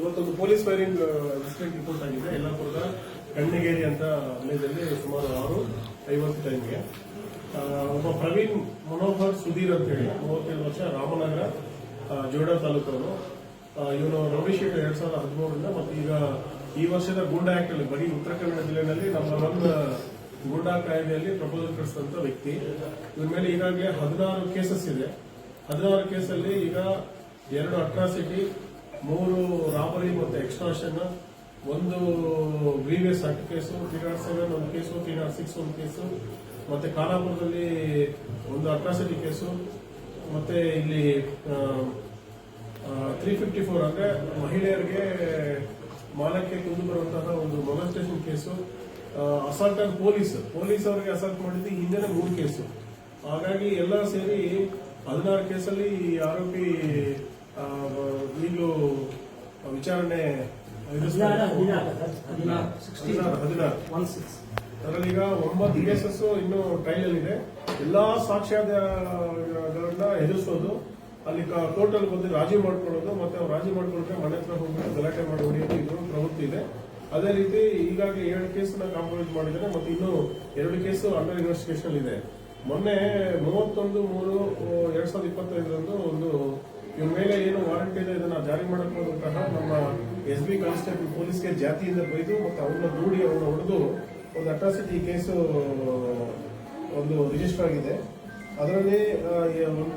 ಇವತ್ತೊಂದು police firing incident report ಆಗಿದೆ. ಯಲ್ಲಾಪುರದ ಕಣ್ಣಿಗೇರಿ ಅಂತ ವಲಯದಲ್ಲಿ ಸುಮಾರು 6:50 ಟೈಮ್ಗೆ ಒಬ್ಬ ಪ್ರವೀಣ್ ಮನೋಹರ್ ಸುಧೀರ್ ಅಂತ ಹೇಳಿ 37 ವರ್ಷ, ರಾಮನಗರ ಜೋಡಾ ತಾಲೂಕವರು. ಇವನು ರೌಡಿ ಶೀಟ್ 2013ರಿಂದ ಮತ್ತು ಈಗ ಈ ವರ್ಷದ ಗೂಂಡಾ ಆಕ್ಟ್ ಅಲ್ಲಿ ಬರೀ ಉತ್ತರ ಕನ್ನಡ ಜಿಲ್ಲೆಯಲ್ಲಿ ನಂಬರ್ 1 ಗೂಂಡಾ ಕಾಯ್ದೆಯಲ್ಲಿ ಪ್ರಪೋಸಲ್ ಕಳಿಸಿದಂತ ವ್ಯಕ್ತಿ. ಇವರ ಮೇಲೆ ಈಗಾಗಲೇ 16 ಕೇಸಸ್ ಇದೆ. 16 ಕೇಸಲ್ಲಿ ಈಗ 2 ಅಟ್ರಾಸಿಟಿ, 3 ರಾಬರಿ ಮತ್ತು ಎಕ್ಸ್ಟಾರ್ಷನ್, 1 ಗ್ರೀವಿಯಸ್ ಆಕ್ಟ್ ಕೇಸು, 307 ಒಂದು ಕೇಸು, 306 ಒಂದು ಕೇಸು, ಮತ್ತೆ ಖಾನಾಪುರದಲ್ಲಿ 1 ಅಟ್ರಾಸಿಟಿ ಕೇಸು, ಮತ್ತೆ ಇಲ್ಲಿ 354 ಅಂದ್ರೆ ಮಹಿಳೆಯರಿಗೆ ಮಾನಕ್ಕೆ ಕುಂದು ಬರುವಂತಹ ಒಂದು molestation case, assault and police ಅವರಿಗೆ ಅಸಾಲ್ಟ್ ಮಾಡಿದ್ದು ಹಿಂದೆ 3 ಕೇಸು. ಹಾಗಾಗಿ ಎಲ್ಲ ಸೇರಿ 16 ಕೇಸಲ್ಲಿ ಈ ಆರೋಪಿ ಈಗಲೂ ವಿಚಾರಣೆ ಅದರಲ್ಲಿ ಈಗ 9 ಕೇಸಸ್ ಇನ್ನು ಟ್ರಯಲ್ ಇದೆ. ಎಲ್ಲಾ ಸಾಕ್ಷ್ಯಾಧಾರಗಳನ್ನ ಎದುರಿಸೋದು, ಅಲ್ಲಿ ಕೋರ್ಟ್ ಅಲ್ಲಿ ಬಂದು ರಾಜಿ ಮಾಡ್ಕೊಳ್ಳೋದು, ಮತ್ತೆ ಅವ್ರು ರಾಜಿ ಮಾಡ್ಕೊಂಡ್ರೆ ಮನೆ ಹತ್ರ ಹೋಗ್ಬಿಟ್ಟು ಗಲಾಟೆ ಮಾಡಿ ಹೊಡೆಯೋದು, ಇದು ಪ್ರವೃತ್ತಿ ಇದೆ. ಅದೇ ರೀತಿ ಈಗಾಗಲೇ 7 ಕೇಸನ್ನ ಕಾಂಪ್ರಮೈಸ್ ಮಾಡಿದ್ದಾರೆ ಮತ್ತು ಇನ್ನು 2 ಕೇಸು ಅಂಡರ್ ಇನ್ವೆಸ್ಟಿಗೇಷನ್ ಇದೆ. ಮೊನ್ನೆ 31/3/2025 ಒಂದು ಇವ್ರ ಮೇಲೆ ಏನು ವಾರಂಟ್ ಇದೆ ಇದನ್ನ ಜಾರಿ ಮಾಡಬಹುದಂತಹ ನಮ್ಮ SB ಕಾನ್ಸ್ಟೇಬಲ್ ಪೊಲೀಸ್ಗೆ ಜಾತಿಯಿಂದ ಬೈದು ಮತ್ತು ಅವ್ರನ್ನ ದೂಡಿ ಅವ್ರನ್ನ ಹೊಡೆದು ಒಂದು ಅಟ್ರಾಸಿಟಿ ಕೇಸು ಒಂದು ರಿಜಿಸ್ಟರ್ ಆಗಿದೆ. ಅದರಲ್ಲಿ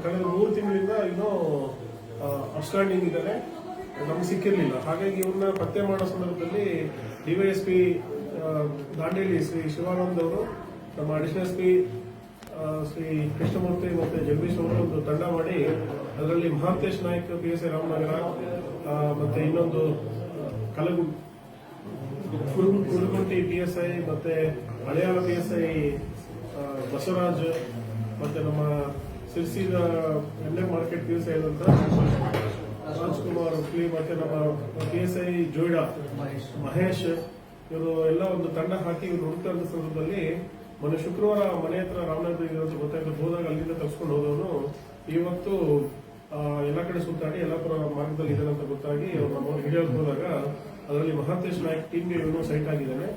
ಕಳೆದ 3 ತಿಂಗಳಿಂದ ಇನ್ನೂ ಅಬ್ಸ್ಕಾಂಡಿಂಗ್ ಇದ್ದಾರೆ, ನಮ್ಗೆ ಸಿಕ್ಕಿರಲಿಲ್ಲ. ಹಾಗಾಗಿ ಇವ್ರನ್ನ ಪತ್ತೆ ಮಾಡೋ ಸಂದರ್ಭದಲ್ಲಿ DYSP ದಾಂಡೇಲಿ ಶ್ರೀ ಶಿವಾನಂದ್ ಅವರು, ನಮ್ಮ ಅಡಿಷನಲ್ SP ಶ್ರೀ ಕೃಷ್ಣಮೂರ್ತಿ ಮತ್ತು ಜಗದೀಶ್ ಅವರು ಒಂದು ತಂಡ ಮಾಡಿ ಅದರಲ್ಲಿ ಮಹಾಂತೇಶ್ ನಾಯ್ಕ್ PSI ರಾಮನಗರ, ಮತ್ತೆ ಇನ್ನೊಂದು ಕುರುಗುಂಟಿ PSI, ಮತ್ತೆ ಹಳೆಯಾಳ PSI ಬಸವರಾಜ್, ಮತ್ತೆ ನಮ್ಮ ಸಿರ್ಸಿದ ಎಣ್ಣೆ ಮಾರ್ಕೆಟ್ PSI ಅಂತ ರಾಜ್ಕುಮಾರ್ ಉಕ್ಲಿ, ಮತ್ತೆ ನಮ್ಮ PSI ಜೋಯ್ಡಾ ಮಹೇಶ್, ಇವರು ಎಲ್ಲ ಒಂದು ತಂಡ ಹಾಕಿ ಇವರು ಹುಡುಕ್ತಾ ಸಂದರ್ಭದಲ್ಲಿ ಮೊನ್ನೆ ಶುಕ್ರವಾರ ಮನೆ ಹತ್ರ ರಾಮನಗರ ಇರೋದು ಗೊತ್ತಾಯ್ತು. ಹೋದಾಗ ಅಲ್ಲಿಂದ ತರಿಸ್ಕೊಂಡು ಹೋದವನು ಇವತ್ತು ಎಲ್ಲ ಕಡೆ ಸುತ್ತಾಡಿ ಯಲ್ಲಾಪುರ ಮಾರ್ಗದಲ್ಲಿ ಇದ್ದಾನೆ ಅಂತ ಗೊತ್ತಾಗಿ ಅವ್ರು ಹಿಡಿಯೋಕೆ ಹೋದಾಗ ಅದರಲ್ಲಿ ಮಹಾಂತೇಶ್ ನಾಯ್ಕ್ ಟೀಮ್ಗೆ ಇವನು ಸೈಟ್ ಆಗಿದ್ದಾನೆ.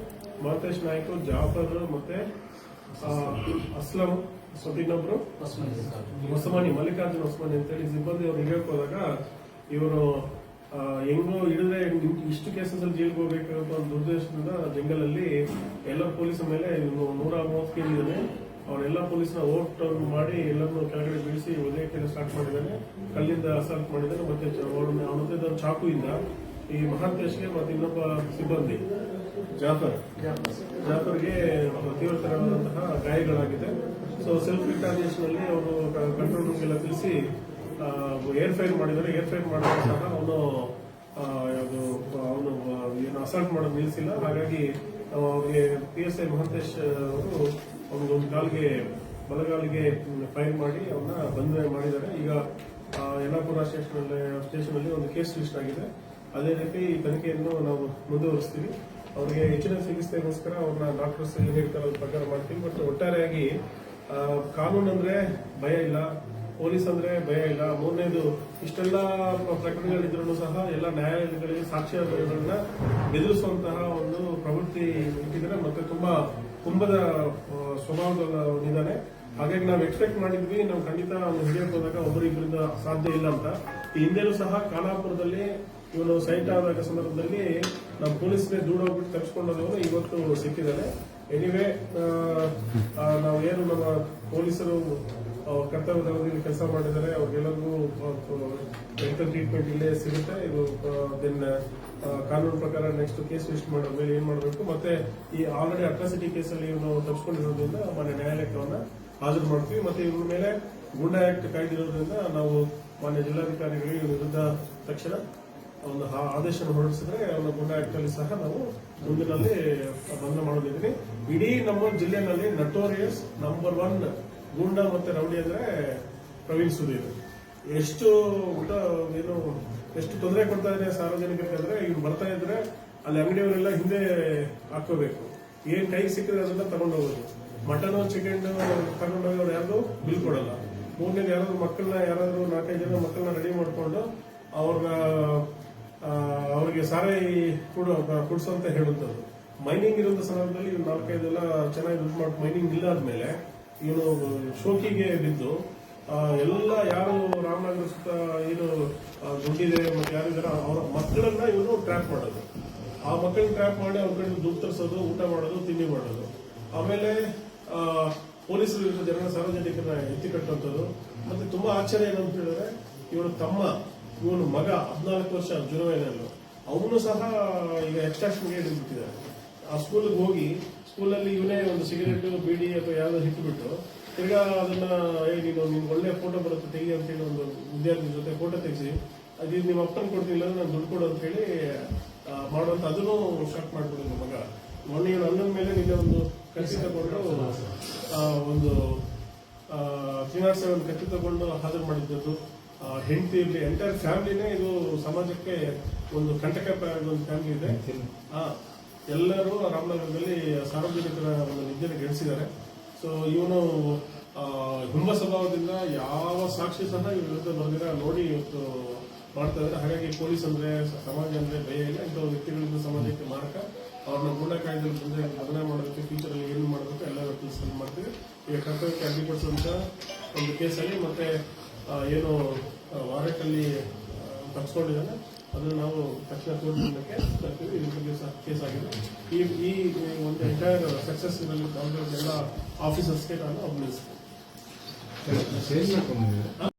ಮಹಾಂತೇಶ್ ನಾಯ್ಕ್, ಜಾಫರ್ ಮತ್ತೆ ಅಸ್ಲಂ, ಇನ್ನೊಬ್ರು ಹೊಸಮನಿ, ಮಲ್ಲಿಕಾರ್ಜುನ್ ಹೊಸಮನಿ ಅಂತೇಳಿ ಸಿಬ್ಬಂದಿ ಅವ್ರು ಹಿಡಿಯೋಕೆ ಹೋದಾಗ ಇವರು ಹೆಂಗೋ ಹಿಡಿದ್ರೆ ಇಷ್ಟು ಕೇಸಸ್ ಅಲ್ಲಿ ಜೈಲ್ಗೆ ಹೋಗ್ಬೇಕು ಅಂತ ಒಂದು ದುರ್ದೇಶದಿಂದ ಜಂಗಲ್ ಅಲ್ಲಿ ಎಲ್ಲ ಪೊಲೀಸ್ ಮೇಲೆ 130 kg ಇದ್ದಾನೆ. ಅವರೆಲ್ಲ ಪೊಲೀಸ್ನ ಓಟ್ ಮಾಡಿ ಎಲ್ಲರನ್ನು ಕೆಳಗಡೆ ಬೀಳಿಸಿ ಒದೆಯಕ್ಕೆ ಸ್ಟಾರ್ಟ್ ಮಾಡಿದ್ದಾನೆ. ಕಲ್ಲಿಂದ ಅಸಾಲ್ಟ್ ಮಾಡಿದ್ದಾನೆ. ಮತ್ತೆ ಅವನದೇ ಚಾಕುವಿಂದ ಈ ಮಹಾಂತೇಶ್ಗೆ ಮತ್ತೆ ಇನ್ನೊಬ್ಬ ಸಿಬ್ಬಂದಿ ಜಾಫರ್ಗೆ ತೀವ್ರತರವಾದಂತಹ ಗಾಯಗಳಾಗಿದೆ. ಸೊ ಸೆಲ್ಫ್ ರಿಟಾಲಿಯೇಷನ್ ಅಲ್ಲಿ ಅವರು ಕಂಟ್ರೋಲ್ ರೂಮ್ಗೆಲ್ಲ ತಿಳಿಸಿ ಏರ್ ಫೈರ್ ಮಾಡಿದ್ದಾರೆ. ಏರ್ ಫೈರ್ ಮಾಡಿದ್ರು ಸಹ ಅವನು ಏನು ಅಸಾಲ್ಟ್ ಮಾಡೋದು ನಿಲ್ಲಿಸಿಲ್ಲ. ಹಾಗಾಗಿ ಅವ್ರಿಗೆ PSI ಮಹಾಂತೇಶ್ ಅವರು ಒಂದು ಕಾಲ್ಗೆ ಬಲಗಾಲಿಗೆ ಫೈರ್ ಮಾಡಿ ಅವನ್ನ ಬಂಧನ ಮಾಡಿದ್ದಾರೆ. ಈಗ ಯಲ್ಲಾಪುರ ಸ್ಟೇಷನ್ ಅಲ್ಲಿ ಒಂದು ಕೇಸ್ ರಿಜಿಸ್ಟರ್ ಆಗಿದೆ. ಅದೇ ರೀತಿ ಈ ತನಿಖೆಯನ್ನು ನಾವು ಮುಂದುವರಿಸ್ತೀವಿ. ಅವರಿಗೆ ಹೆಚ್ಚಿನ ಚಿಕಿತ್ಸೆಗೋಸ್ಕರ ಅವ್ರನ್ನ ಡಾಕ್ಟರ್ಸ್ ಏನು ಹೇಳ್ತಾರೆ ಅದ್ರ ಪ್ರಕಾರ ಮಾಡ್ತೀವಿ. ಬಟ್ ಒಟ್ಟಾರೆಯಾಗಿ ಕಾನೂನು ಅಂದ್ರೆ ಭಯ ಇಲ್ಲ, ಪೊಲೀಸ್ ಅಂದ್ರೆ ಭಯ ಇಲ್ಲ. ಮೂರನೇದು, ಇಷ್ಟೆಲ್ಲ ಪ್ರಕರಣಗಳಿದ್ರೂ ಸಹ ಎಲ್ಲ ನ್ಯಾಯಾಲಯಗಳಿಗೆ ಸಾಕ್ಷ್ಯಾಧಾರಗಳನ್ನ ಬೆದರಿಸುವಂತಹ ಒಂದು ಪ್ರವೃತ್ತಿ ಇಟ್ಟಿದ್ದಾರೆ. ಮತ್ತೆ ತುಂಬಾ ಕುಂಭದ ಸ್ವಭಾವದಲ್ಲಿದ್ದಾನೆ. ಹಾಗಾಗಿ ನಾವು ಎಕ್ಸ್ಪೆಕ್ಟ್ ಮಾಡಿದ್ವಿ, ನಾವು ಖಂಡಿತ ಹಿಡಿಯೋಕೆ ಹೋದಾಗ ಒಬ್ಬರಿಬ್ಬರಿಂದ ಸಾಧ್ಯ ಇಲ್ಲ ಅಂತ. ಈ ಹಿಂದೆನೂ ಸಹ ಖಾನಾಪುರದಲ್ಲಿ ಇವನು ಸೈಟ್ ಆದಾಗ ಸಂದರ್ಭದಲ್ಲಿ ನಮ್ಮ ಪೊಲೀಸ್ನೇ ದೂಡೋಗ್ಬಿಟ್ಟು ತಪ್ಪಿಸ್ಕೊಂಡವರು ಇವತ್ತು ಸಿಕ್ಕಿದ್ದಾರೆ. ಎನಿವೇ, ನಾವೇನು ನಮ್ಮ ಪೊಲೀಸರು ಕರ್ತವ್ಯದ ಅವಧಿಯಲ್ಲಿ ಕೆಲಸ ಮಾಡಿದ್ದಾರೆ, ಅವ್ರಿಗೆಲ್ಲರಿಗೂ ಮೆಡಿಕಲ್ ಟ್ರೀಟ್ಮೆಂಟ್ ಇಲ್ಲೇ ಸಿಗುತ್ತೆ. ಇದು ದೆನ್ ಕಾನೂನು ಪ್ರಕಾರ ನೆಕ್ಸ್ಟ್ ಕೇಸ್ ರಿಜಿಸ್ಟರ್ ಮಾಡೋ ಮೇಲೆ ಏನ್ ಮಾಡಬೇಕು, ಮತ್ತೆ ಈ ಆಲ್ರೆಡಿ ಅಟ್ರಾಸಿಟಿ ಕೇಸಲ್ಲಿ ಇವನು ತಪ್ಪಿಸ್ಕೊಂಡಿರೋದ್ರಿಂದ ಮಾನ್ಯ ನ್ಯಾಯಾಲಯಕ್ಕೆ ಅವನ್ನ ಹಾಜರು ಮಾಡ್ತೀವಿ. ಮತ್ತೆ ಇವ್ರ ಮೇಲೆ ಗೂಂಡಾ ಆಕ್ಟ್ ಕಾಯ್ದಿರೋದ್ರಿಂದ ನಾವು ಮಾನ್ಯ ಜಿಲ್ಲಾಧಿಕಾರಿಗಳಿಗೆ ವಿರುದ್ಧ ತಕ್ಷಣ ಒಂದು ಆದೇಶ ಹೊರಡಿಸಿದ್ರೆ ಅವನ ಗೂಂಡಾ ಆಕ್ಟ್ ಅಲ್ಲಿ ಸಹ ನಾವು ಮುಂದಿನಲ್ಲಿ ಬಂಧನ ಮಾಡೋದಿದ್ದೀನಿ. ಇಡೀ ನಮ್ಮ ಜಿಲ್ಲೆನಲ್ಲಿ ನಟೋರಿಯಸ್ ನಂಬರ್ 1 ಗೂಂಡಾ ಮತ್ತೆ ರೌಡಿ ಅಂದ್ರೆ ಪ್ರವೀಣ್ ಸುಧೀರ್. ಎಷ್ಟು ತೊಂದರೆ ಕೊಡ್ತಾ ಇದೆ ಸಾರ್ವಜನಿಕರಿಗೆ ಅಂದ್ರೆ, ಇವ್ರು ಬರ್ತಾ ಇದ್ರೆ ಅಲ್ಲಿ ಅಂಗಡಿಯವರೆಲ್ಲ ಹಿಂದೆ ಹಾಕೋಬೇಕು, ಏನ್ ಕೈಗೆ ಸಿಕ್ಕಿದ್ರೆ ಅದನ್ನ ತಗೊಂಡೋಗೋದು. ಮಟನ್ ಚಿಕನ್ ತಗೊಂಡೋಗೋರು ಯಾರು ಬಿಲ್ ಕೊಡಲ್ಲ. ಮೂರನೇದು ಯಾರಾದ್ರೂ ಮಕ್ಕಳನ್ನ 4-5 ಜನ ಮಕ್ಕಳನ್ನ ರೆಡಿ ಮಾಡ್ಕೊಂಡು ಅವ್ರಿಗೆ ಸಾರಾಯಿ ಕುಡ್ಸು ಅಂತ ಹೇಳುವಂಥದ್ದು. ಮೈನಿಂಗ್ ಇರುವಂತ ಸಂದರ್ಭದಲ್ಲಿ ಇವ್ರು 4-5 ಎಲ್ಲ ಚೆನ್ನಾಗಿ ದುಡ್ಡು ಮಾಡಿ ಮೈನಿಂಗ್ ಇಲ್ಲಾದ್ಮೇಲೆ ಇವನು ಶೋಕಿಗೆ ಬಿದ್ದು ಎಲ್ಲ ಯಾರು ರಾಮನಗರ ಸುತ್ತ ಏನು ದುಡ್ಡಿದೆ ಮತ್ತೆ ಯಾರಿದಾರ ಅವರ ಮಕ್ಕಳನ್ನ ಇವನು ಟ್ರ್ಯಾಪ್ ಮಾಡೋದು. ಆ ಮಕ್ಕಳನ್ನ ಟ್ರ್ಯಾಪ್ ಮಾಡಿ ಅವ್ರ ಕಡೆ ದುಡ್ಡು ತರಿಸೋದು, ಊಟ ಮಾಡೋದು, ತಿಂಡಿ ಮಾಡೋದು. ಆಮೇಲೆ ಪೊಲೀಸರು ಜನ ಸಾರ್ವಜನಿಕರನ್ನ ಎತ್ತಿ ಕಟ್ಟುವಂಥದ್ದು. ಮತ್ತೆ ತುಂಬಾ ಆಶ್ಚರ್ಯ ಏನಂತ ಹೇಳಿದ್ರೆ ಇವನು ಮಗ 14 ವರ್ಷ ಜುನೈನಲ್ಲೂ ಅವನು ಸಹ ಈಗ ಎಕ್ಸ್ಟ್ರಾಕ್ಷನ್ಗೆ ಹಿಡಿದ್ಬಿಟ್ಟಿದ್ದಾರೆ. ಆ ಸ್ಕೂಲ್ಗೆ ಹೋಗಿ ಸ್ಕೂಲಲ್ಲಿ ಇವನೇ ಒಂದು ಸಿಗರೇಟ್ ಬೀಡಿ ಅಥವಾ ಯಾವ್ದೋ ಹಿಟ್ಬಿಟ್ಟು ತಿರ್ಗಾ ಅದನ್ನ ನೀನು ಒಳ್ಳೆ ಫೋಟೋ ಬರುತ್ತೆ ತೆಗಿ ಅಂತ ಹೇಳಿ ಒಂದು ವಿದ್ಯಾರ್ಥಿ ಜೊತೆ ಫೋಟೋ ತೆಗಿಸಿ ಅದು ನಿಮ್ಮ ಅಪ್ಪನ ಕೊಡ್ತಿಲ್ಲ ನಾನು ದುಡ್ಡು ಕೊಡು ಅಂತ ಹೇಳಿ ಮಾಡುವಂತ ಅದನ್ನು ಸ್ಟಾರ್ಟ್ ಮಾಡ್ಬಿಡಿದ್ರು ಮಗ. ಮೊನ್ನೆ ಇವನು ಅಣ್ಣನ ಮೇಲೆ ನಿನ್ನೆ ಒಂದು ಕತ್ತಿ ತಗೊಂಡು ಒಂದು 307 ಕತ್ತಿ ತಗೊಂಡು ಹಾಜರು ಮಾಡಿದ್ದದ್ದು. ಹೆಂಡತಿ ಇರಲಿ ಎಂಟೈರ್ ಫ್ಯಾಮಿಲಿನೇ ಇದು ಸಮಾಜಕ್ಕೆ ಒಂದು ಕಂಟಕ ಒಂದು ಫ್ಯಾಮಿಲಿ ಇದೆ. ಎಲ್ಲರೂ ರಾಮನಗರದಲ್ಲಿ ಸಾರ್ವಜನಿಕರ ಒಂದು ನಿದ್ದೆಯನ್ನು ಗೆಡಿಸಿದ್ದಾರೆ. ಸೊ ಇವನು ಹುಂಬ ಸ್ವಭಾವದಿಂದ ಯಾವ ಸಾಕ್ಷಿ ಸಹ ಇವ್ರ ವಿರುದ್ಧ ಬಂದಿರ ನೋಡಿ ಇವತ್ತು ಮಾಡ್ತಾ ಇದ್ದಾರೆ. ಹಾಗಾಗಿ ಪೊಲೀಸ್ ಅಂದ್ರೆ ಸಮಾಜ ಅಂದ್ರೆ ಭಯ ಇಲ್ಲ. ಇಂಥ ವ್ಯಕ್ತಿಗಳಿಂದ ಸಮಾಜಕ್ಕೆ ಮಾರಕ. ಅವ್ರನ್ನ ಗೂಢ ಕಾಯ್ದೆಯಲ್ಲಿ ಮುಂದೆ ಬದಲಾವಣೆ ಮಾಡೋದಕ್ಕೆ ಫ್ಯೂಚರ್ ಅಲ್ಲಿ ಏನು ಮಾಡಬೇಕು ಎಲ್ಲ ಕೆಲಸ ಮಾಡ್ತೀವಿ. ಈಗ ಕರ್ತವ್ಯಕ್ಕೆ ಅಡ್ಡಿಪಡಿಸುವಂತ ಒಂದು ಕೇಸಲ್ಲಿ ಮತ್ತೆ ಏನು ವಾರಕ್ಕಲ್ಲಿ ತಪ್ಪಿಸ್ಕೊಂಡಿದ್ದಾನೆ ಅದನ್ನು ನಾವು ತಕ್ಷಣ ತೋರಿಸಲಿಕ್ಕೆ ತರ್ತೀವಿ. ಇದ್ರ ಬಗ್ಗೆ ಕೇಸ್ ಆಗಿದೆ. ಈ ಒಂದು ಎಂಟೈರ್ ಸಕ್ಸಸ್ ಇದರಲ್ಲಿ ಎಲ್ಲ ಆಫೀಸರ್ಸ್ಗೆ ನಾನು ಅಭಿನಯಿಸ್ತೀನಿ.